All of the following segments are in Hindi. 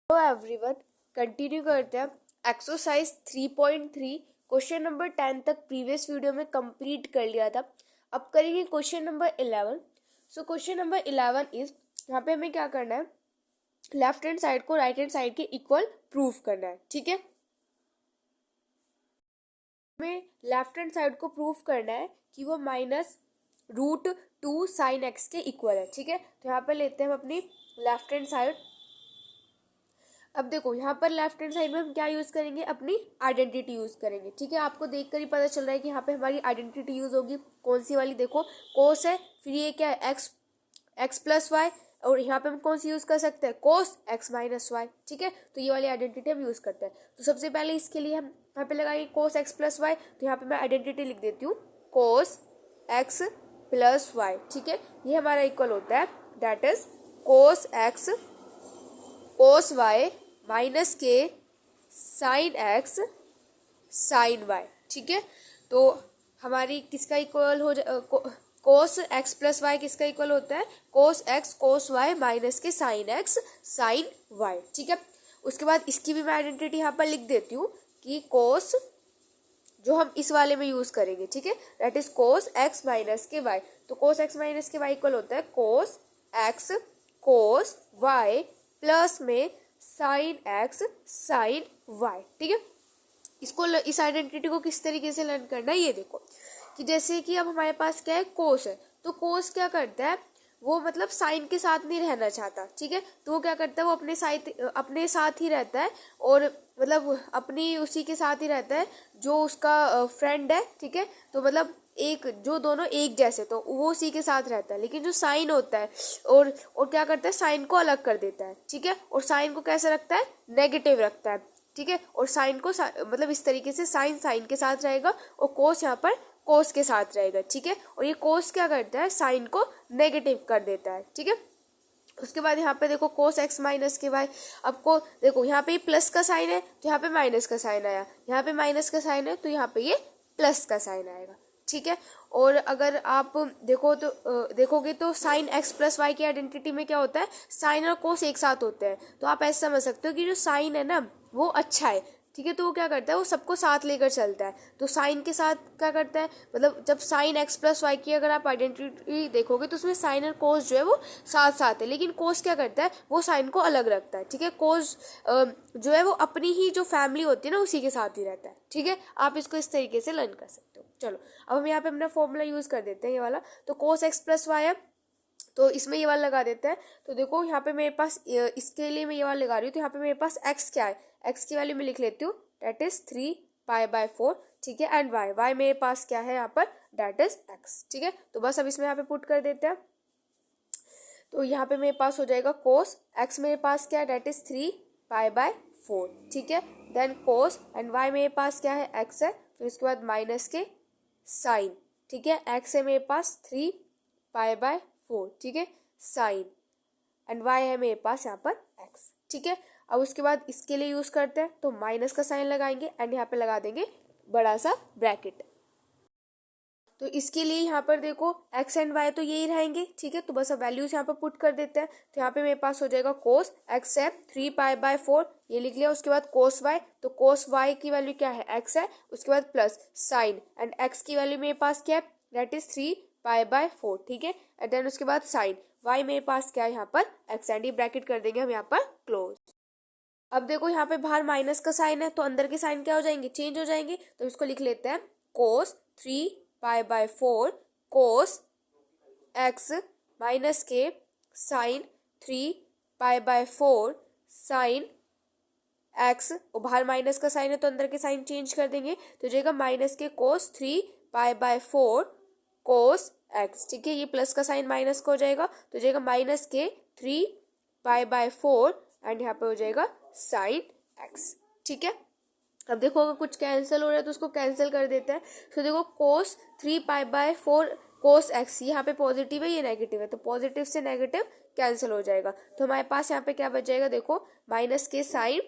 हेलो एवरीवन, कंटिन्यू करते हैं। एक्सरसाइज 3.3 क्वेश्चन नंबर 10 तक प्रीवियस वीडियो में कंप्लीट कर लिया था। अब करेंगे question number 11। So question number 11 is, यहाँ पे हमें क्या करना है, लेफ्ट हैंड साइड को राइट हैंड साइड के इक्वल प्रूफ करना है। ठीक है, हमें लेफ्ट हैंड साइड को प्रूफ करना है कि वो -√2 साइन एक्स के इक्वल है। ठीक है, तो यहाँ पे लेते हैं हम अपनी लेफ्ट हैंड साइड। अब देखो यहाँ पर लेफ्ट हैंड साइड में हम क्या यूज करेंगे, अपनी आइडेंटिटी यूज करेंगे। ठीक है, आपको देखकर ही पता चल रहा है कि यहाँ पे हमारी आइडेंटिटी यूज होगी। कौन सी वाली, देखो कोस है, फिर ये क्या है, एक्स प्लस वाई, और यहाँ पे हम कौन सी यूज कर सकते हैं, कोस एक्स माइनस वाई। ठीक है, तो ये वाली आइडेंटिटी हम यूज करते हैं। तो सबसे पहले इसके लिए हम यहाँ पे लगाएंगे कोस एक्स प्लस वाई। तो यहाँ पे मैं आइडेंटिटी लिख देती हूँ, कोस एक्स प्लस वाई। ठीक है, ये हमारा इक्वल होता है, that is cos x cos y minus के साइन एक्स साइन वाई। ठीक है, तो हमारी किसका इक्वल हो कोस एक्स प्लस वाई किसका इक्वल होता है, cos x cos y minus के साइन एक्स साइन वाई। ठीक है, उसके बाद इसकी भी मैं आइडेंटिटी यहाँ पर लिख देती हूँ कि कोस जो हम इस वाले में यूज करेंगे, ठीक है, that is cos x minus के वाई। तो कोस एक्स माइनस के वाई इक्वल होता है cos x cos Y plus में साइन एक्स साइन वाई। ठीक है, इसको इस आइडेंटिटी को किस तरीके से लर्न करना है, ये देखो कि जैसे कि अब हमारे पास क्या है, कोस है, तो कोस क्या करता है, वो मतलब साइन के साथ नहीं रहना चाहता। ठीक है, तो वो क्या करता है, वो अपने साथ ही रहता है, और मतलब अपनी उसी के साथ ही रहता है जो उसका फ्रेंड है। ठीक है, तो मतलब एक जो दोनों एक जैसे, तो वो उसी के साथ रहता है। लेकिन जो साइन होता है और क्या करता है, साइन को अलग कर देता है। ठीक है, और साइन को कैसे रखता है, नेगेटिव रखता है। ठीक है, और साइन को मतलब इस तरीके से साइन साइन के साथ रहेगा और कोस यहाँ पर कोस के साथ रहेगा। ठीक है, और ये कोस क्या करता है, साइन को नेगेटिव कर देता है। ठीक है, उसके बाद यहाँ पे देखो कोस एक्स माइनस के वाई। अब को देखो यहाँ पे प्लस का साइन है तो यहाँ पे माइनस का साइन आया, यहाँ पे माइनस का साइन है तो यहाँ पे ये प्लस का साइन आएगा। ठीक है, और अगर आप देखोगे तो साइन एक्स प्लस वाई की आइडेंटिटी में क्या होता है, साइन और कोस एक साथ होते हैं। तो आप ऐसे समझ सकते हो कि जो साइन है ना वो अच्छा है। ठीक है, तो वो क्या करता है, वो सबको साथ लेकर चलता है। तो साइन के साथ क्या करता है, मतलब जब साइन एक्स प्लस वाई की अगर आप आइडेंटिटी देखोगे तो उसमें साइन और कोस जो है वो साथ साथ है, लेकिन कोस क्या करता है, वो साइन को अलग रखता है। ठीक है, कोस जो है वो अपनी ही जो फैमिली होती है ना उसी के साथ ही रहता है। ठीक है, आप इसको इस तरीके से लर्न कर सकते हो। चलो अब हम यहाँ पे अपना फॉर्मूला यूज कर देते हैं, ये वाला। तो कोस एक्स प्लस वाई है, तो इसमें ये वाला लगा देते हैं। तो देखो यहाँ पे मेरे पास इसके लिए मैं ये वाला लगा रही हूँ, तो यहाँ पे मेरे पास एक्स क्या है, एक्स की वैल्यू मैं लिख लेती हूँ, डेट इज 3π/4। ठीक है, एंड वाई मेरे पास क्या है यहाँ पर, डेट इज एक्स। ठीक है, तो बस अब इसमें यहाँ पे पुट कर देते हैं। तो यहाँ पे मेरे पास हो जाएगा कोस एक्स मेरे पास क्या है, डेट इज 3π/4। ठीक है, देन कोस एंड वाई मेरे पास क्या है, एक्स है, फिर उसके बाद माइनस के साइन। ठीक है, एक्स है मेरे पास 3π/4। ठीक है, साइन एंड वाई है मेरे पास यहाँ पर एक्स। ठीक है, अब उसके बाद इसके लिए यूज करते हैं, तो माइनस का साइन लगाएंगे एंड यहाँ पे लगा देंगे बड़ा सा ब्रैकेट। तो इसके लिए यहाँ पर देखो एक्स एंड वाई तो यही रहेंगे। ठीक है, तो बस अब वैल्यूज यहाँ पर पुट कर देते हैं। तो यहाँ पे मेरे पास हो जाएगा कोस एक्स है 3π/4, ये लिख लिया। उसके बाद कोस वाई, तो कोस वाई की वैल्यू क्या है, एक्स है, उसके बाद प्लस साइन एंड एक्स की वैल्यू मेरे पास क्या है, दैट इज 3π/4। ठीक है, एंड देन उसके बाद साइन वाई मेरे पास क्या है, यहाँ पर एक्स, एंड ये ब्रैकेट कर देंगे हम यहाँ पर क्लोज। अब देखो यहाँ पे बाहर माइनस का साइन है, तो अंदर के साइन क्या हो जाएंगे, चेंज हो जाएंगे। तो इसको लिख लेते हैं कोस 3π/4 कोस एक्स माइनस के साइन 3π/4 साइन एक्स, और बाहर माइनस का साइन है तो अंदर के साइन चेंज कर देंगे, तो जाएगा माइनस के कोस 3π/4 कोस एक्स। ठीक है, ये प्लस का साइन माइनस का हो जाएगा, तो जाएगा माइनस के 3π/4 एंड यहाँ पे हो जाएगा साइन एक्स। ठीक है, अब देखो अगर कुछ कैंसिल हो रहा है तो उसको कैंसिल कर देते हैं। तो देखो कोस 3π/4 कोस एक्स, यहाँ पे पॉजिटिव है, ये नेगेटिव है, तो पॉजिटिव से नेगेटिव कैंसिल हो जाएगा। तो हमारे पास यहाँ पे क्या बच जाएगा, देखो माइनस के साइन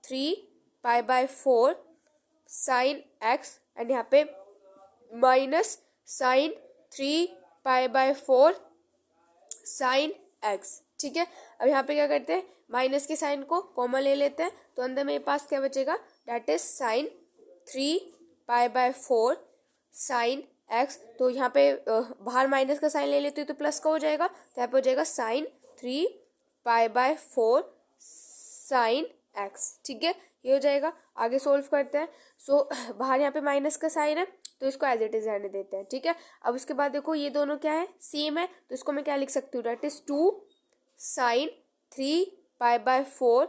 3π/4 साइन एक्स एंड यहाँ पे माइनस साइन 3π/4 साइन एक्स। ठीक है, अब यहाँ पे क्या करते हैं, माइनस के साइन को कॉमन ले लेते हैं तो अंदर मेरे पास क्या बचेगा, that is sine 3 π/4 sine X. तो यहाँ पे बाहर माइनस का साइन ले लेते हो तो प्लस का हो जाएगा, तो यहाँ पे हो जाएगा साइन 3 π/4 साइन एक्स। ठीक है, ये हो जाएगा। आगे सोल्व करते हैं। सो बाहर यहाँ पे माइनस का साइन है तो इसको एज इट इज रहने देते हैं। ठीक है, अब उसके बाद देखो ये दोनों क्या है, सेम है, तो इसको मैं क्या लिख सकती हूँ, that is 2 sine 3 π/4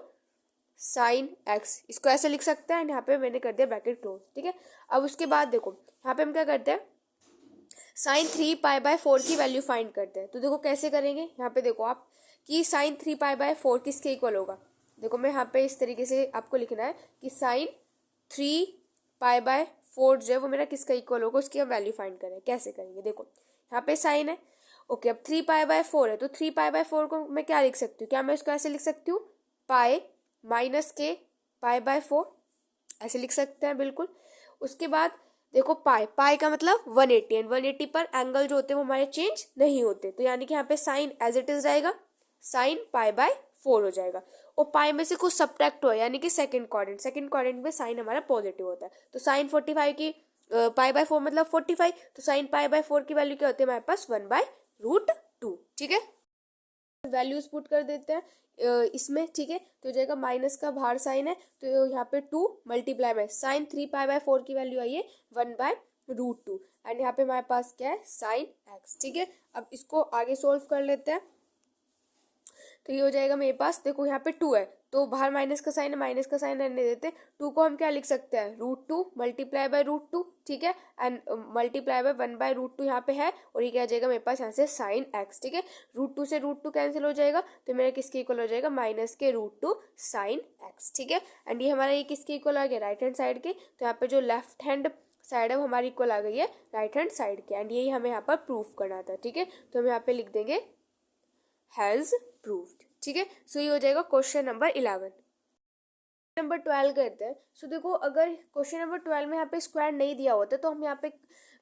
sine X. इसको ऐसे लिख सकते हैं एंड यहाँ पे मैंने कर दिया ब्रैकेट क्लोज। ठीक है, अब उसके बाद देखो यहाँ पे हम क्या करते हैं, साइन 3 π/4 की वैल्यू फाइंड करते हैं। तो देखो कैसे करेंगे, यहाँ पे देखो आप कि साइन 3 π/4 किसके इक्वल होगा। देखो मैं यहाँ पे इस तरीके से आपको लिखना है कि साइन 3 π/4 जो है वो मेरा किसका इक्वल होगा, उसकी हम वैल्यू फाइंड करें। कैसे करेंगे, देखो यहाँ पे साइन है, ओके, अब 3 π/4 है तो 3 π/4 को मैं क्या लिख सकती हूँ, क्या मैं इसको ऐसे लिख सकती हूँ, पाई माइनस के π/4, ऐसे लिख सकते हैं बिल्कुल। उसके बाद देखो पाई का मतलब 180 एंड 180 पर एंगल जो होते हैं वो हमारे चेंज नहीं होते, तो यानी कि यहाँ पे साइन एज इट इज रहेगा, साइन π/4 हो जाएगा। और पाई में से कुछ सब्ट्रैक्ट हुआ यानी कि सेकंड क्वाड्रेंट में साइन हमारा पॉजिटिव होता है, तो साइन 45 की π/4 मतलब 45, तो साइन π/4 की वैल्यू क्या होती है हमारे पास 1/√2। ठीक है, वैल्यूज पुट कर देते हैं इसमें। ठीक है, तो हो जाएगा माइनस का बाहर साइन है तो यहाँ पे 2 मल्टीप्लाई में साइन 3 π/4 की वैल्यू आई है 1/√2 एंड यहाँ पे हमारे पास क्या है, साइन एक्स। ठीक है, अब इसको आगे सोल्व कर लेते हैं। तो ये हो जाएगा मेरे पास, देखो यहाँ पे 2 है तो बाहर माइनस का साइन है, माइनस का साइन रहने देते हैं, 2 को हम क्या लिख सकते हैं, √2 मल्टीप्लाई बाय √2। ठीक है, एंड मल्टीप्लाई बाय 1/√2 यहाँ पे है और ये क्या आ जाएगा मेरे पास यहाँ से साइन एक्स। ठीक है, √2 से √2 कैंसिल हो जाएगा तो मेरा किसके इक्वल हो जाएगा, माइनस के √2 साइन एक्स। ठीक है, एंड ये हमारा ये किसके इक्वल आ गया, राइट हैंड साइड के, तो यहाँ पे जो लेफ्ट हैंड साइड है वो हमारी इक्वल आ गई है राइट हैंड साइड के, एंड यही हमें यहाँ पर प्रूफ करना था। ठीक है, तो हम यहाँ पे लिख देंगे हैज प्रूव्ड। ठीक है, सो ये हो जाएगा क्वेश्चन नंबर 11। नंबर 12 करते हैं। सो देखो अगर क्वेश्चन नंबर 12 में यहाँ पे स्क्वायर नहीं दिया होता तो हम यहाँ पे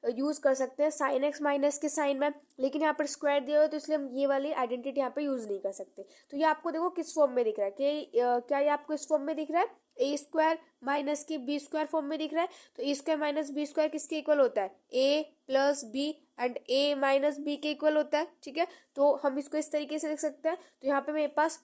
यूज कर सकते हैं साइन एक्स माइनस के साइन में, लेकिन यहाँ पर स्क्वायर दिया हुआ है तो इसलिए हम ये वाली आइडेंटिटी यहाँ पे यूज नहीं कर सकते। तो ये आपको देखो किस फॉर्म में दिख रहा है कि क्या ये आपको इस फॉर्म में दिख रहा है, ए स्क्वायर माइनस के बी स्क्वायर फॉर्म में दिख रहा है। तो A square minus B square किसके इक्वल होता है, A plus B and A minus B के इक्वल होता है। ठीक है, तो हम इसको इस तरीके से लिख सकते हैं। तो यहाँ पे मेरे पास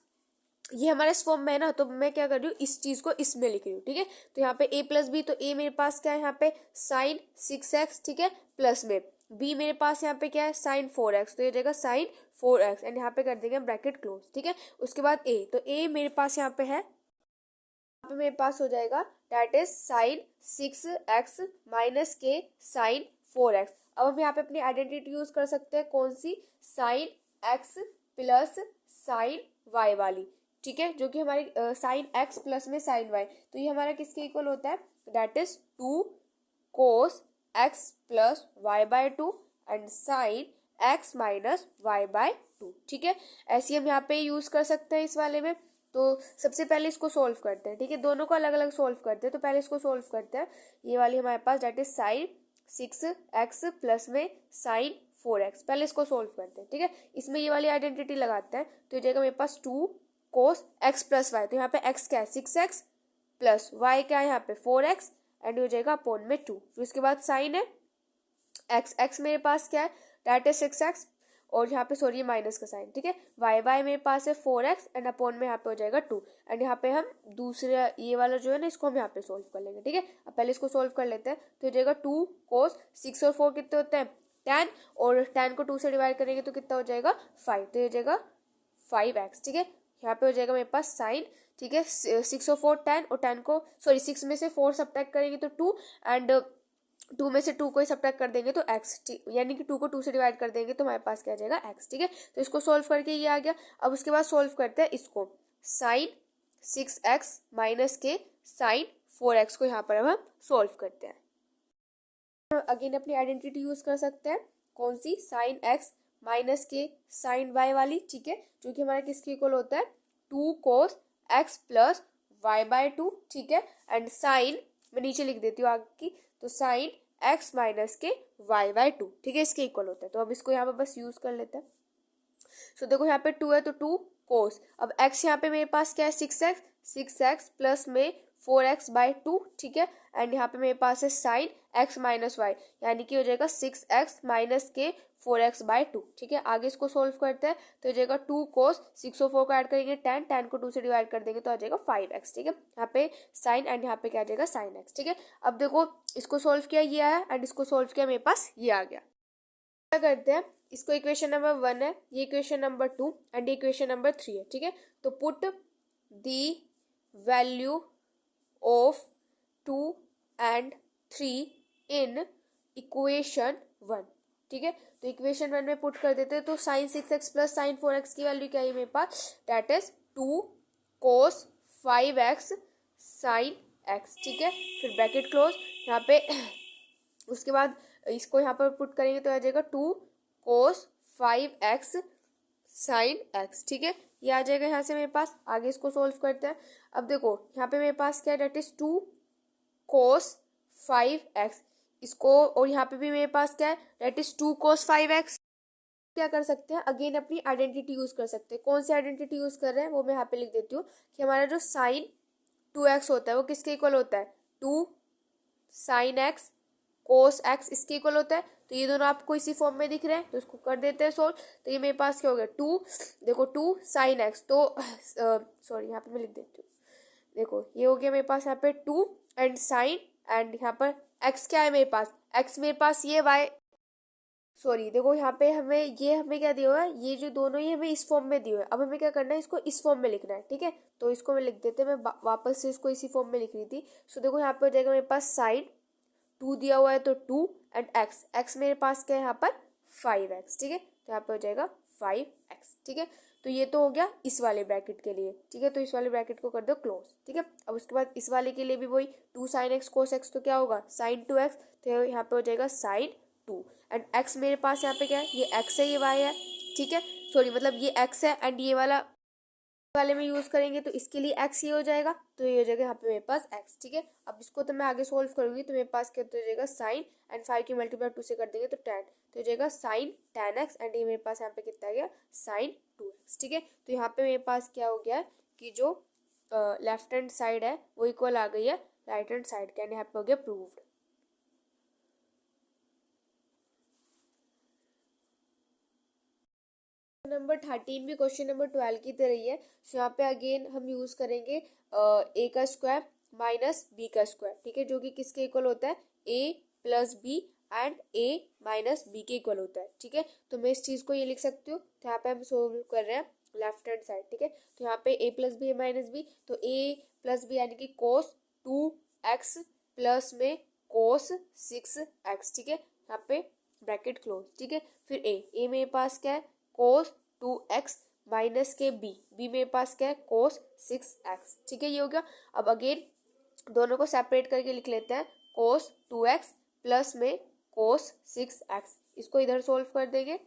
ये हमारे इस फॉर्म में है ना, तो मैं क्या कर रही हूँ, इस चीज को इसमें लिख रही हूँ। ठीक है, तो यहाँ पे a प्लस बी, तो a मेरे पास क्या है यहाँ पे साइन 6x। ठीक है, प्लस में b मेरे पास यहाँ पे क्या है साइन 4x, तो ये जाएगा साइन 4x एंड यहाँ पे कर देंगे ब्रैकेट क्लोज। ठीक है, उसके बाद a, तो a मेरे पास यहाँ पे है, यहाँ पे मेरे पास हो जाएगा that is sine 6x minus के साइन 4x। अब हम यहाँ पे अपनी आइडेंटिटी यूज कर सकते हैं, कौन सी, sine x plus sine y वाली। ठीक है, जो कि हमारी साइन एक्स प्लस में साइन वाई, तो ये हमारा किसके इक्वल होता है, that is 2 cos x plus y/2 and sine x minus y/2। ठीक है, ऐसे हम यहाँ पे यूज कर सकते हैं इस वाले में। तो सबसे पहले इसको सोल्व करते हैं। ठीक है, दोनों को अलग अलग सोल्व करते हैं, तो पहले इसको सोल्व करते हैं। ये वाली हमारे पास that is sine 6x plus में साइन 4x, पहले इसको सोल्व करते हैं। ठीक है, इसमें ये वाली आइडेंटिटी लगाते हैं तो ये जाएगा मेरे पास 2 कोस एक्स प्लस वाई, तो यहाँ पे x क्या है 6x प्लस y क्या है यहाँ पे 4x एंड हो जाएगा अपॉन में 2। फिर उसके बाद साइन है x मेरे पास क्या है दैट है 6x और यहाँ पे सॉरी माइनस का साइन। ठीक है, y मेरे पास है 4x एंड अपॉन में यहाँ पे हो जाएगा 2 एंड यहाँ पे हम दूसरा ये वाला जो है ना इसको हम यहाँ पे सोल्व कर लेंगे। ठीक है, अब पहले इसको सोल्व कर लेते हैं। तो हो जाएगा 2 कोस 6 और 4 कितने होते हैं 10 और 10 को 2 से डिवाइड करेंगे तो कितना हो जाएगा 5, तो ये हो जाएगा 5x। ठीक है, यहाँ पे हो जाएगा मेरे पास साइन। ठीक है, 6 और 4 10 और 10 को सॉरी 6 में से 4 सब्ट्रैक्ट करेंगे तो 2 एंड 2 में से 2 को ही सब्ट्रैक्ट कर देंगे तो x, यानी कि 2 को 2 से डिवाइड कर देंगे तो हमारे पास क्या आ जाएगा x। ठीक है, तो इसको सोल्व करके ये आ गया। अब उसके बाद सोल्व करते हैं इसको, साइन 6x माइनस के साइन 4x को यहाँ पर अब हम सोल्व करते हैं। अगेन अपनी आइडेंटिटी यूज कर सकते हैं, कौन सी, साइन x माइनस के साइन y वाली। ठीक है, जो कि हमारा किसके इक्वल होता है 2 कोस x प्लस y/2। ठीक है, एंड साइन मैं नीचे लिख देती हूँ आगे की, तो साइन x माइनस के y/2। ठीक है, इसके इक्वल होता है, तो अब इसको यहाँ पे बस यूज कर लेते हैं। सो देखो यहाँ पे 2 है तो 2 कोस। अब x यहाँ पे मेरे पास क्या है 6x प्लस में 4x/2, ठीक है। एंड यहाँ पे मेरे पास है साइन x माइनस वाई, यानी कि हो जाएगा 6x माइनस के 4x/2, ठीक है। आगे इसको सोल्व करते हैं तो हो जाएगा 2 कोस 6 और 4 को ऐड करेंगे 10 को 2 से डिवाइड कर देंगे तो आ जाएगा 5x, ठीक है। यहाँ पे साइन एंड यहाँ पे क्या आ जाएगा साइन x, ठीक है। अब देखो इसको सोल्व किया ये आया एंड इसको सोल्व किया मेरे पास ये आ गया। क्या करते हैं, इसको इक्वेशन नंबर 1 है, ये इक्वेशन नंबर 2 एंड ये इक्वेशन नंबर 3 है, ठीक है। तो put the value of 2 and 3 in equation 1, ठीक है। तो इक्वेशन 1 में पुट कर देते हैं तो sign 6x plus sign 4x की वैल्यू क्या है मेरे पास, that is 2 cos 5x sine x, ठीक है। फिर ब्रैकेट क्लोज, यहाँ पे उसके बाद इसको यहाँ पर पुट करेंगे तो आ जाएगा 2 कोस 5x साइन x, ठीक है। ये आ जाएगा यहाँ से मेरे पास। आगे इसको सोल्व करते हैं। अब देखो यहाँ पे मेरे पास क्या है, डेट इज 2 कोस 5x, इसको और यहाँ पे भी मेरे पास क्या है, डेट इज 2 कोस 5x। क्या कर सकते हैं, अगेन अपनी आइडेंटिटी यूज कर सकते हैं। कौन सी आइडेंटिटी यूज कर रहे हैं वो मैं यहाँ पे लिख देती हूँ कि हमारा जो साइन 2x होता है वो किसके इक्वल होता है, 2 साइन x कोस x इसके इक्वल होता है। तो ये दोनों आपको इसी फॉर्म में दिख रहे हैं तो इसको कर देते हैं सोल्व। तो ये मेरे पास क्या हो गया 2, देखो 2 साइन x, तो सॉरी यहाँ पे मैं लिख देती हूँ, देखो ये हो गया मेरे पास यहाँ पे 2 एंड साइन एंड यहाँ पर x क्या है मेरे पास, x मेरे पास ये y, सॉरी देखो यहाँ पे हमें क्या दिया हुआ है, ये जो दोनों ही हमें इस फॉर्म में दिए हुए हैं। अब हमें क्या करना है, इसको इस फॉर्म में लिखना है, ठीक है। तो इसको मैं लिख देते हैं, मैं वापस से इसको इसी फॉर्म में लिख रही थी। सो देखो यहाँ पे हो जाएगा मेरे पास साइन 2 दिया हुआ है तो 2 एंड x मेरे पास क्या है यहाँ पर 5x, ठीक है। तो यहाँ पे हो जाएगा 5x, ठीक है। तो ये तो हो गया इस वाले ब्रैकेट के लिए, ठीक है। तो इस वाले ब्रैकेट को कर दो क्लोज, ठीक है। अब उसके बाद इस वाले के लिए भी वही 2 साइन x कोस x, तो क्या होगा साइन 2x, तो यहाँ पे हो जाएगा साइन 2 एंड x मेरे पास यहाँ पे क्या है, ये x है ये y है, ठीक है। सॉरी मतलब ये x है एंड ये वाले में यूज करेंगे तो इसके लिए x ये हो जाएगा, तो ये हो जाएगा यहाँ पे मेरे पास x, ठीक है। अब इसको तो मैं आगे सोल्व करूंगी तो मेरे पास क्या हो जाएगा साइन एंड 5 की मल्टीप्लाई 2 से कर देंगे तो 10, तो हो जाएगा साइन 10x एंड ये मेरे पास यहाँ पे कितना आ गया साइन 2x, ठीक है। तो यहाँ पे मेरे पास क्या हो गया कि जो लेफ्ट हैंड साइड है वो इक्वल आ गई है राइट हैंड साइड के, यहाँ पे हो गया प्रूव्ड। नंबर 13 भी क्वेश्चन नंबर 12 की तरह ही है। सो यहाँ पे अगेन हम यूज करेंगे a का स्क्वायर माइनस b का स्क्वायर, ठीक है, जो कि किसके इक्वल होता है a plus B and a minus B के इक्वल होता है, ठीक है। तो मैं इस चीज को ये लिख सकती हूँ। तो यहाँ पे हम सोल्व कर रहे हैं लेफ्ट हैंड साइड, ठीक है। तो यहाँ पे a plus b minus b, तो a प्लस बी यानी कि कोस 2x प्लस में कोस 6x, ठीक है। यहाँ पे ब्रैकेट क्लोज, ठीक है। फिर a मेरे पास क्या है कोस 2x माइनस के b मेरे पास क्या है कोस 6x, ठीक है, ये हो गया। अब अगेन दोनों को सेपरेट करके लिख लेते हैं, कोस 2x प्लस में कोस 6x, इसको इधर सोल्व कर देंगे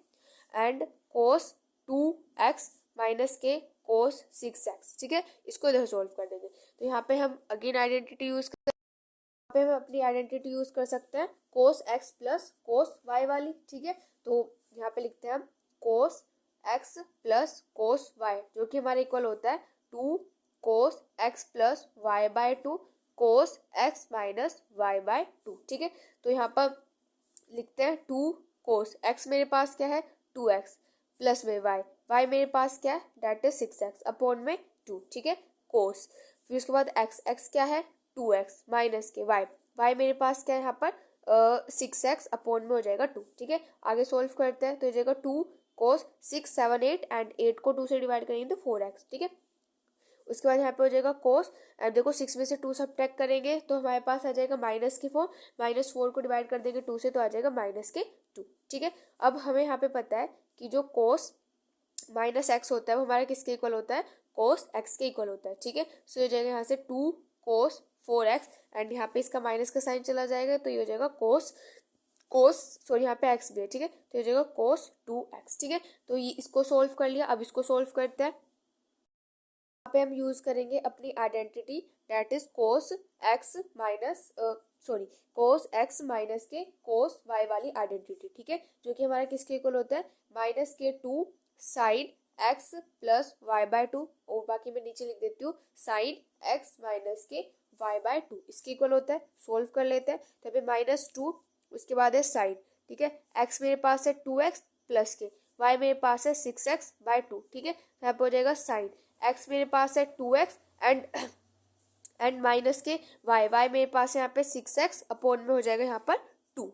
एंड कोस 2x माइनस के कोस 6x, ठीक है, इसको इधर सोल्व कर देंगे। तो यहाँ पे हम अगेन आइडेंटिटी यूज कर, यहाँ पे हम अपनी आइडेंटिटी यूज कर सकते हैं कोस x प्लस कोस y वाली, ठीक है। तो यहाँ पे लिखते हैं हम कोस x प्लस कोस y, जो कि हमारे इक्वल होता है 2 कोस x प्लस y/2 कोस x माइनस y/2, ठीक है। तो यहाँ पर लिखते हैं 2 कोस x मेरे पास क्या है 2x प्लस में y मेरे पास क्या है डेट इज 6x अपॉन में 2, ठीक है, कोस। फिर उसके बाद x क्या है 2x माइनस के y मेरे पास क्या है यहाँ पर 6x अपॉन में हो जाएगा 2, ठीक है। आगे सोल्व करते हैं तो हो जाएगा 2 कोस 6 7 8 एंड 8 को 2 से डिवाइड करेंगे तो 4x, ठीक है। उसके बाद यहाँ पे हो जाएगा कोस, देखो 6 में से 2 सब्ट्रैक्ट करेंगे तो हमारे पास आ जाएगा -4, -4 को डिवाइड कर देंगे 2 से तो आ जाएगा -2, ठीक है। अब हमें यहाँ पे पता है कि जो कोस -x होता है वो हमारा किसके इक्वल होता है कोस x के इक्वल होता है, ठीक है। सो ये हो जाएगा यहाँ से 2 कोस 4x एंड यहाँ पे इसका माइनस का साइन चला जाएगा तो ये हो जाएगा कोस सॉरी यहाँ पे x भी है, ठीक है। तो ये हो जाएगा कोस 2x, ठीक है। तो ये इसको सोल्व कर लिया। अब इसको सोल्व करते हैं। यहाँ पे हम यूज करेंगे अपनी identity that is cos x minus के कोस y वाली आइडेंटिटी, ठीक है, जो कि हमारा किसके इक्वल होता है -2 sine x plus y by two, और बाकी मैं नीचे लिख देती हूँ साइन एक्स माइनस के वाई बाय टू, इसके इक्वल होता है। सोल्व कर लेते हैं, तो अभी -2, उसके बाद है साइन, ठीक है। एक्स मेरे पास है 2x प्लस के, वाई मेरे पास है 6x बाय टू, ठीक है। यहाँ पे हो जाएगा साइन एक्स मेरे पास है 2x एंड माइनस के वाई मेरे पास है यहाँ पे 6x अपॉन में हो जाएगा यहाँ पर 2।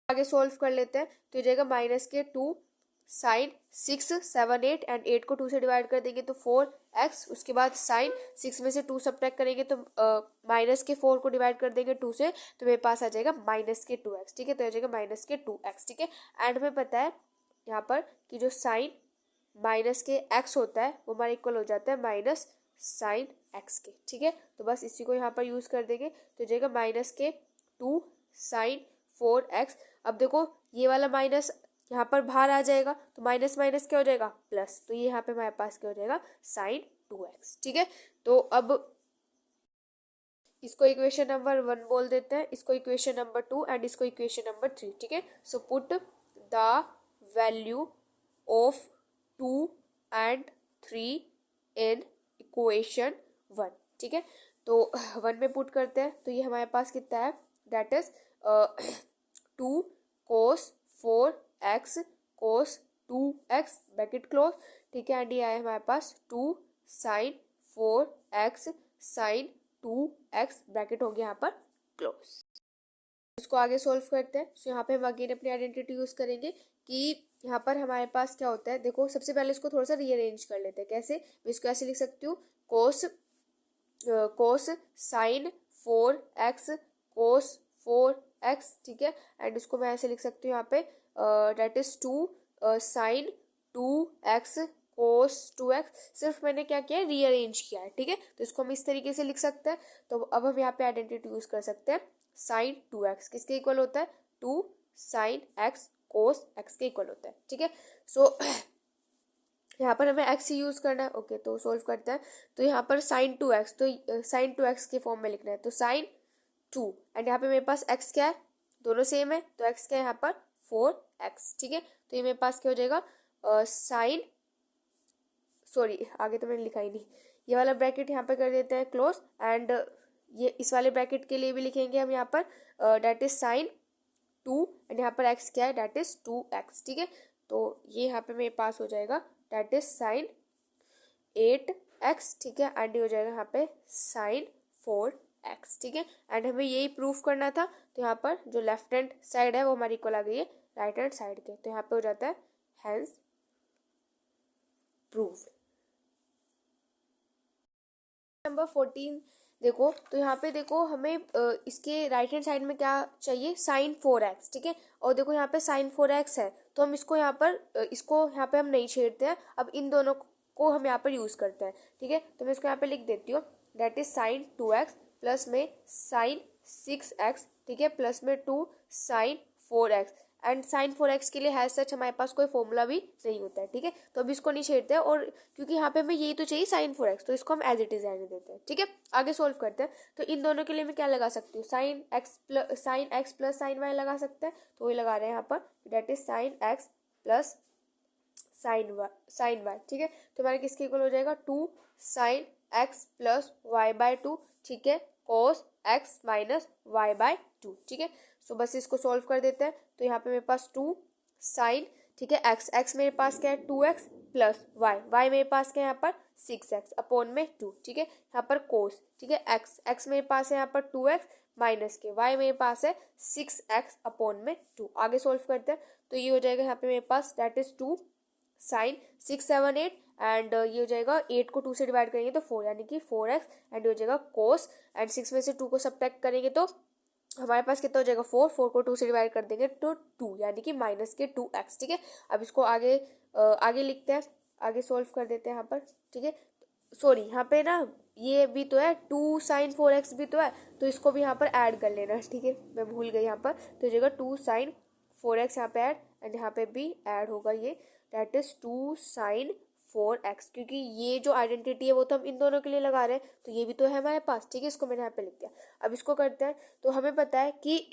आगे सोल्व कर लेते हैं, तो हो जाएगा -2 साइन 6 7 8 एंड 8 को 2 से डिवाइड कर देंगे तो 4x, उसके बाद साइन 6 में से 2 सब्ट्रैक्ट करेंगे तो -4 को डिवाइड कर देंगे 2 से, तो मेरे पास आ जाएगा -2x, ठीक है। तो हो जाएगा -2x, ठीक है। एंड हमें पता है यहाँ पर कि जो साइन -x होता है वो हमारा इक्वल हो जाता है माइनस साइन x के, ठीक है। तो बस इसी को यहाँ पर यूज कर देंगे, तो हो जाएगा -2 साइन 4x। अब देखो ये वाला माइनस यहाँ पर बाहर आ जाएगा, तो माइनस माइनस क्या हो जाएगा प्लस, तो ये यहाँ पे हमारे पास क्या हो जाएगा साइन 2x, ठीक है। तो अब इसको इक्वेशन नंबर 1 बोल देते हैं, इसको इक्वेशन नंबर 2 एंड इसको इक्वेशन नंबर 3, ठीक है। So put the value of 2 and 3 in equation 1, ठीक है। तो 1 में पुट करते हैं, तो ये हमारे पास कितना है, that is 2 cos 4x cos 2x bracket close, ठीक है। एंड ये आया हमारे पास 2 sin 4x sin 2x bracket हो गया यहाँ पर क्लोज। इसको आगे सोल्व करते हैं, तो यहाँ पे हम अगेन अपनी आइडेंटिटी यूज करेंगे कि यहाँ पर हमारे पास क्या होता है। देखो सबसे पहले इसको थोड़ा सा रीअरेंज कर लेते हैं, कैसे, मैं इसको ऐसे लिख सकती हूँ कोस साइन 4x कोस 4x, ठीक है। एंड इसको मैं ऐसे लिख सकती हूँ यहाँ पे date is 2 sign 2x cos 2x, सिर्फ मैंने क्या किया है रीअरेंज किया है, ठीक है। तो इसको हम इस तरीके से लिख सकते हैं। तो अब हम यहाँ पे आइडेंटिटी यूज कर सकते हैं, साइन 2x किसके इक्वल होता है, 2 साइन x कोस x के इक्वल होता है, ठीक है। सो यहाँ पर हमें x ही यूज करना है, ओके। तो सोल्व करते हैं, तो यहाँ पर साइन 2x, तो साइन 2x के फॉर्म में लिखना है, तो साइन 2 एंड यहाँ पे मेरे पास x क्या है, दोनों सेम है, तो x क्या है यहाँ पर 4x, ठीक है। तो ये मेरे पास क्या हो जाएगा साइन, सॉरी आगे तो मैंने लिखा ही नहीं, ये वाला ब्रैकेट यहाँ पे कर देते हैं क्लोज, एंड ये इस वाले ब्रैकेट के लिए भी लिखेंगे हम यहाँ पर डेट इज साइन 2 एंड यहाँ पर x क्या है, डेट इज 2x, ठीक है। तो ये यहाँ पे मेरे पास हो जाएगा डेट इज साइन 8x, ठीक है। एंड ये हो जाएगा यहाँ पे साइन 4x, ठीक है। एंड हमें यही प्रूफ करना था, तो यहाँ पर जो लेफ्ट हैंड साइड है वो हमारी इक्वल आ गई है राइट हैंड साइड के, तो यहाँ पे हो जाता है हेंस प्रूफ। नंबर 14 देखो, तो यहाँ पे देखो हमें इसके राइट हैंड साइड में क्या चाहिए, साइन 4x, ठीक है। और देखो यहाँ पे साइन 4x है, तो हम इसको यहाँ पर इसको यहाँ पे हम नहीं छेड़ते हैं, अब इन दोनों को हम यहाँ पर यूज करते हैं, ठीक है। तो मैं इसको यहाँ पे लिख देती हूँ, that is sine 2x plus में साइन 6x, ठीक है, प्लस में 2 sign 4x, and sine 4x के लिए है सच हमारे पास कोई फॉर्मूला भी नहीं होता है, ठीक है। तो अभी इसको नहीं छेड़ते हैं, और क्योंकि यहाँ पे हमें यही तो चाहिए साइन 4x, तो इसको हम एज इट इज रहने देते हैं, ठीक है। आगे सोल्व करते हैं, तो इन दोनों के लिए मैं क्या लगा सकती हूँ, sine x plus sine y लगा सकते हैं, तो वही लगा रहे हैं यहाँ पर, that is sine x plus sine y, ठीक है। तो हमारे किसके इक्वल हो जाएगा 2 sine x plus y by 2, ठीक है, cos x minus y by 2, ठीक है। सो बस इसको सोल्व कर देते हैं, तो यहाँ पे मेरे पास 2 साइन, ठीक है, x मेरे पास क्या है 2x प्लस y मेरे पास क्या है यहाँ पर 6x अपॉन में 2, ठीक है। यहाँ पर कोस, ठीक है, x मेरे पास है यहाँ पर 2x माइनस के y मेरे पास है 6x अपॉन में 2। आगे सोल्व करते हैं, तो ये हो जाएगा यहाँ पे मेरे पास दैट इज 2 साइन 6 7 8 एंड ये हो जाएगा 8 को 2 से डिवाइड करेंगे तो 4 यानी कि 4x, एंड हो जाएगा कोस, एंड 6 में से 2 को सब्ट्रैक्ट करेंगे तो हमारे पास कितना हो जाएगा 4 को 2 से डिवाइड कर देंगे तो 2 यानी कि -2x, ठीक है। अब इसको आगे लिखते हैं, आगे सोल्व कर देते हैं यहाँ पर, ठीक है। सॉरी यहाँ पे ना ये भी तो है 2 साइन 4x भी तो है, तो इसको भी यहाँ पर ऐड कर लेना, ठीक है, मैं भूल गई यहाँ पर। तो हो जाएगा 2 साइन 4x यहाँ पे ऐड, एंड यहाँ पे भी ऐड होगा ये, दैट इज 2 साइन 4x, क्योंकि ये जो आइडेंटिटी है वो तो हम इन दोनों के लिए लगा रहे हैं, तो ये भी तो है हमारे पास, ठीक है। इसको मैंने यहाँ पे लिख दिया। अब इसको करते हैं, तो हमें पता है कि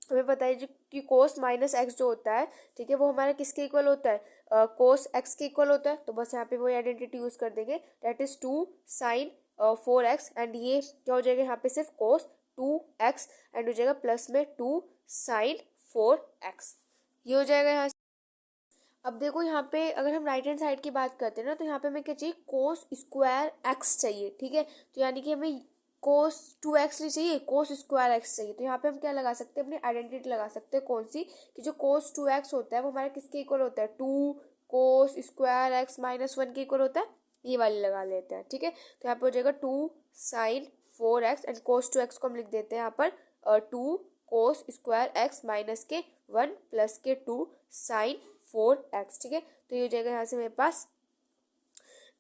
हमें पता है कि कोस माइनस एक्स जो होता है, ठीक है, वो हमारा किसके इक्वल होता है, कोस एक्स के इक्वल होता है, तो बस यहाँ पे वही आइडेंटिटी यूज कर देंगे, that is 2 sign 4x, and ये क्या हो जाएगा यहाँ पे सिर्फ कोस 2x एंड हो जाएगा प्लस में 2 साइन 4x, ये हो जाएगा यहाँ से। अब देखो यहाँ पे अगर हम राइट हैंड साइड की बात करते हैं ना, तो यहाँ पे हमें क्या चाहिए, कोस स्क्वायर एक्स चाहिए, ठीक है। तो यानी कि हमें कोस 2x नहीं चाहिए, कोस स्क्वायर एक्स चाहिए। तो यहाँ पे हम क्या लगा सकते हैं, अपनी आइडेंटिटी लगा सकते हैं, कौन सी, कि जो कोस 2x होता है वो हमारा किसके इक्वल होता है, 2 कोस स्क्वायर एक्स माइनस 1 के इक्वल होता है, ये वाली लगा लेते हैं, ठीक है। तो यहाँ पे हो जाएगा 2 sign 4x and cos 2x को हम लिख देते हैं यहाँ पर 2 कोस स्क्वायर एक्स माइनस के 1 प्लस के 2 साइन 4x, ठीक है। तो ये हो जाएगा यहाँ से मेरे पास,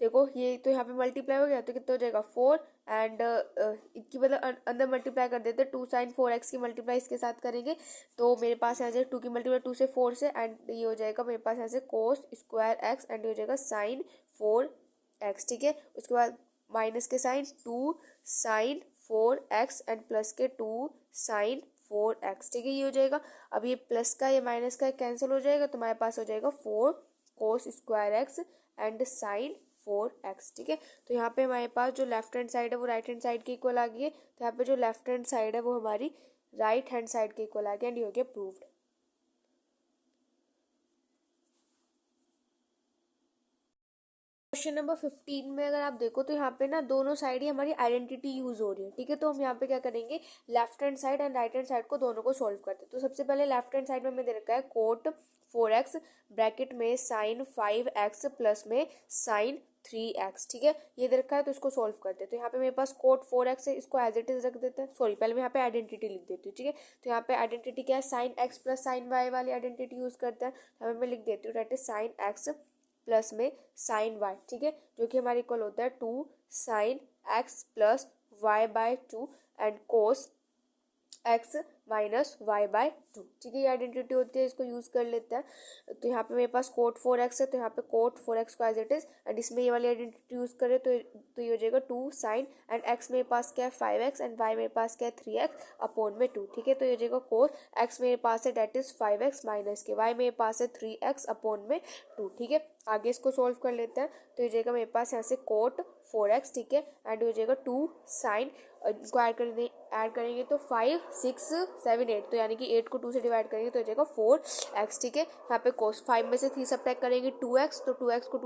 देखो ये तो यहाँ पे मल्टीप्लाई हो गया, तो कितना हो जाएगा 4 एंड इसकी मतलब अंदर मल्टीप्लाई कर देते हैं, 2 साइन 4x की मल्टीप्लाई इसके साथ करेंगे, तो मेरे पास यहाँ से 2 की मल्टीप्लाई 2 से 4 से, एंड ये हो जाएगा मेरे पास यहाँ से कोस स्क्वायर एक्स एंड ये हो जाएगा साइन 4x, ठीक है। उसके बाद माइनस के sign 2 sign 4x and plus के 2 साइन 4x, ठीक है, ये हो जाएगा। अब ये प्लस का ये माइनस का कैंसिल हो जाएगा, तो हमारे पास हो जाएगा 4 cos square x and sine 4x, ठीक है। तो यहाँ पे हमारे पास जो लेफ्ट हैंड साइड है वो राइट हैंड साइड के इक्वल आ गई है, तो यहाँ पे जो लेफ्ट हैंड साइड है वो हमारी राइट हैंड साइड के इक्वल आ गया, एंड ये हो गया प्रूव्ड। क्वेश्चन नंबर 15 में अगर आप देखो तो यहाँ पे ना दोनों साइड ही हमारी आइडेंटिटी यूज हो रही है, ठीक है। तो हम यहाँ पे क्या करेंगे, left hand side and right hand side को दोनों को सॉल्व करते हैं। तो सबसे पहले लेफ्ट हैंड साइड में हमें दे रखा है कोट 4x ब्रैकेट में साइन 5x प्लस में साइन 3x, ठीक है, ये दे रखा है, तो इसको सॉल्व करते हैं। तो यहाँ पे मेरे पास कोट 4x है, इसको एज इट इज रख देते हैं, सॉरी पहले मैं यहाँ पे आइडेंटिटी लिख देती हूँ, ठीक है। तो यहाँ पे आइडेंटिटी क्या है, sine x plus sine y वाली आइडेंटिटी यूज करते हैं, तो मैं लिख देती हूँ that is sine x plus में साइन y, ठीक है, जो कि हमारे इक्वल होता है 2 sine x plus y by 2 and cos x minus y by 2, ठीक है, ये आइडेंटिटी होती है, इसको यूज कर लेते हैं। तो यहाँ पे मेरे पास कोट 4x है, तो यहाँ पे कोट 4x को एज इट इज, एंड इसमें ये वाली आइडेंटिटी यूज करें तो ये हो जाएगा 2 साइन एंड x मेरे पास क्या है 5x एंड y मेरे पास क्या है 3x अपॉन में 2, ठीक है। तो ये हो जाएगा कोस x मेरे पास है डेट इज 5x माइनस के y मेरे पास है 3x अपॉन में 2, ठीक है। आगे इसको सोल्व कर लेते हैं, तो ये हो जाएगा मेरे पास यहाँ से कोट 4x, ठीक है, एंड हो जाएगा 2 साइन, इसको ऐड करेंगे तो 5 6 7 8, तो यानी कि 8 को 2 से डिवाइड करेंगे तो हो जाएगा 4x, ठीक है। यहाँ पे कोस 5 में से 3 सब्ट्रैक्ट करेंगे 2x, तो 2x को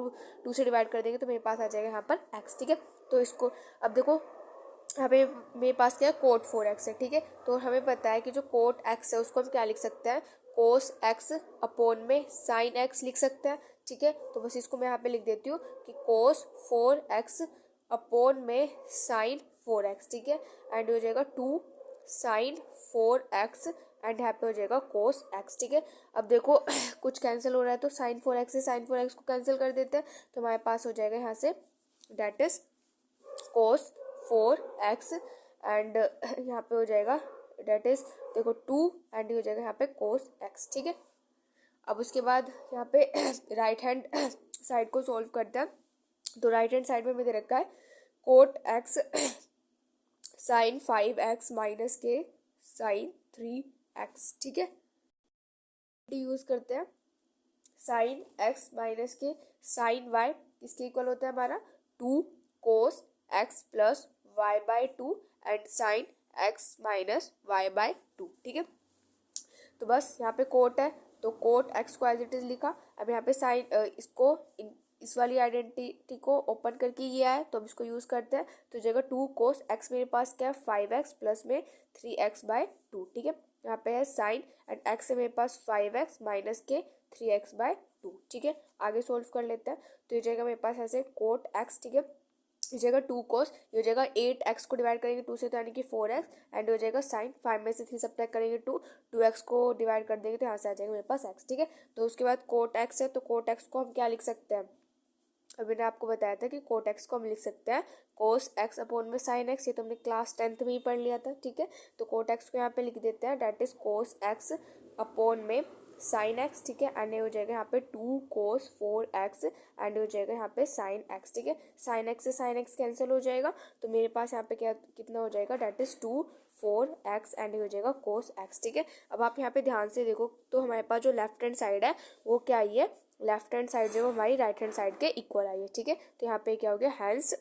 2 से डिवाइड कर देंगे तो मेरे पास आ जाएगा यहाँ पर x, ठीक है। तो इसको अब देखो यहाँ पे मेरे पास क्या है कोट 4x है, ठीक है। तो हमें पता है कि जो कोट x है उसको हम क्या लिख सकते हैं, कोस x अपॉन में साइन x लिख सकते हैं, ठीक है। तो बस इसको मैं यहाँ पे लिख देती हूँ कि कोस 4x अपॉन में साइन 4x, ठीक है, एंड हो जाएगा 2 साइन 4x एंड यहाँ पे हो जाएगा कोस x, ठीक है। अब देखो कुछ कैंसिल हो रहा है, तो साइन 4x से साइन 4x को कैंसिल कर देते हैं, तो हमारे पास हो जाएगा यहाँ से date is cos 4x and यहाँ पे हो जाएगा डेट इज देखो 2 एंड हो जाएगा यहाँ पे कोस x, ठीक है। अब उसके बाद यहाँ पे राइट हैंड साइड को सॉल्व करते हैं, तो राइट हैंड साइड में मुझे रखा है cot x sine 5x minus के साइन 3x, ठीक है। यूज करते हैं साइन x माइनस के साइन y किसके इक्वल होता है हमारा 2 cos x plus y by 2 and sine x minus y by 2, ठीक है। तो बस यहाँ पे कोट है, तो कोट x को एज इट इज लिखा। अब यहाँ पे साइन इसको इस वाली आइडेंटिटी को ओपन करके ये आया, तो हम इसको यूज करते हैं, तो जगह 2 कोस x मेरे पास क्या है 5x प्लस में 3x बाय 2, ठीक है। यहाँ पे है साइन एंड x है मेरे पास 5x माइनस के 3x बाय 2, ठीक है। आगे सोल्व कर लेते हैं, तो ये जाएगा मेरे पास ऐसे कोट x, ठीक है, ये जाएगा 2 कोस, ये हो जाएगा 8x को डिवाइड करेंगे 2 से तो यानी कि 4x एंड हो जाएगा साइन 5 में से 3 सब्ट्रैक्ट करेंगे 2x को डिवाइड कर देंगे तो यहाँ से आ जाएगा मेरे पास x, ठीक है। तो उसके बाद कोट x है, तो कोट x को हम क्या लिख सकते हैं, अभी मैंने आपको बताया था कि कोट x को हम लिख सकते हैं कोस x अपॉन में साइन x, ये तो हमने क्लास 10th में ही पढ़ लिया था, ठीक है। तो कोट x को यहाँ पे लिख देते हैं that is cos x upon में साइन x, ठीक है, एंड हो जाएगा यहाँ पे 2 कोस 4x एंड हो जाएगा यहाँ पे साइन x, ठीक है। साइन x से साइन x कैंसिल हो जाएगा, तो मेरे पास यहाँ पे क्या कितना हो जाएगा डेट इज 2 4x एंड हो जाएगा कोस x, ठीक है। अब आप यहाँ पे ध्यान से देखो तो हमारे पास जो लेफ्ट हैंड साइड है वो क्या आई है लेफ्ट हैंड साइड जो हमारी राइट हैंड साइड के इक्वल आई है। ठीक है, तो यहाँ पे क्या हो गया, हैंस,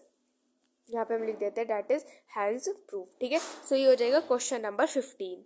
यहाँ पे हम लिख देते हैं डेट इज हैंस प्रूव। ठीक है, सो ये हो जाएगा क्वेश्चन नंबर 15।